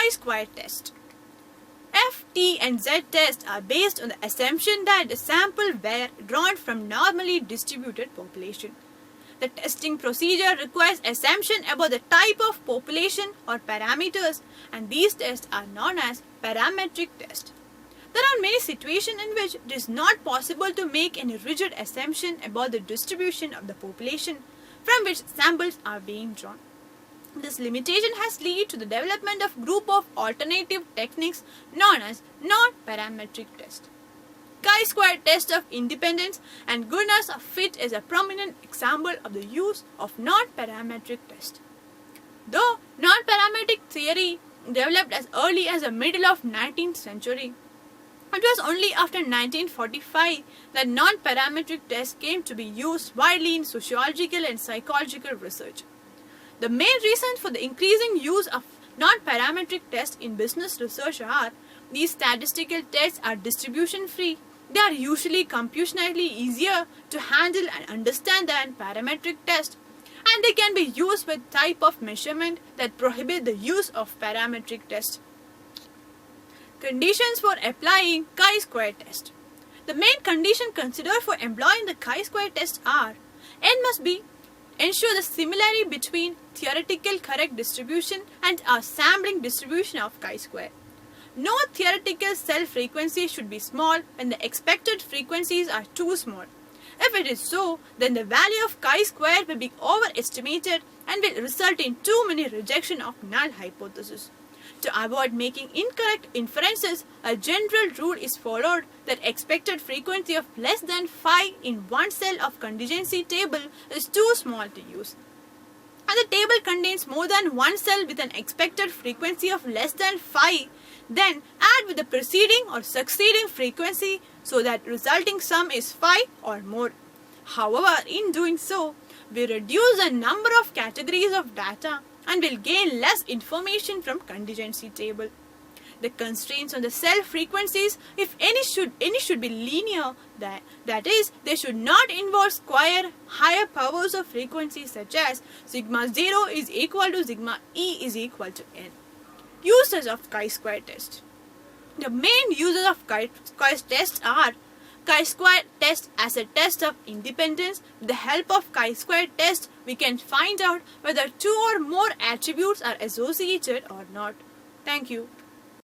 chi-square test. F, T and Z tests are based on the assumption that the sample were drawn from normally distributed population. The testing procedure requires assumption about the type of population or parameters, and these tests are known as parametric tests. There are many situations in which it is not possible to make any rigid assumption about the distribution of the population from which samples are being drawn. This limitation has led to the development of group of alternative techniques known as non-parametric test. Chi-square test of independence and goodness of fit is a prominent example of the use of non-parametric test. Though non-parametric theory developed as early as the middle of 19th century, it was only after 1945 that non-parametric tests came to be used widely in sociological and psychological research. The main reasons for the increasing use of non-parametric tests in business research are these statistical tests are distribution-free, they are usually computationally easier to handle and understand than parametric tests, and they can be used with type of measurement that prohibit the use of parametric tests. Conditions for applying chi-square test. The main condition considered for employing the chi-square test are: N must be ensure the similarity between theoretical correct distribution and a sampling distribution of chi-square. No theoretical cell frequency should be small when the expected frequencies are too small. If it is so, then the value of chi-square will be overestimated and will result in too many rejection of null hypothesis. To avoid making incorrect inferences, a general rule is followed that expected frequency of less than 5 in one cell of contingency table is too small to use. And the table contains more than one cell with an expected frequency of less than 5, then add with the preceding or succeeding frequency so that resulting sum is 5 or more. However, in doing so, we reduce the number of categories of data and will gain less information from contingency table. The constraints on the cell frequencies, if any, should be linear, that is, they should not involve square higher powers of frequency such as sigma 0 is equal to sigma e is equal to n. Uses of chi-square test. The main uses of chi-square test are chi-square test as a test of independence. With the help of chi-square test, we can find out whether two or more attributes are associated or not. Thank you.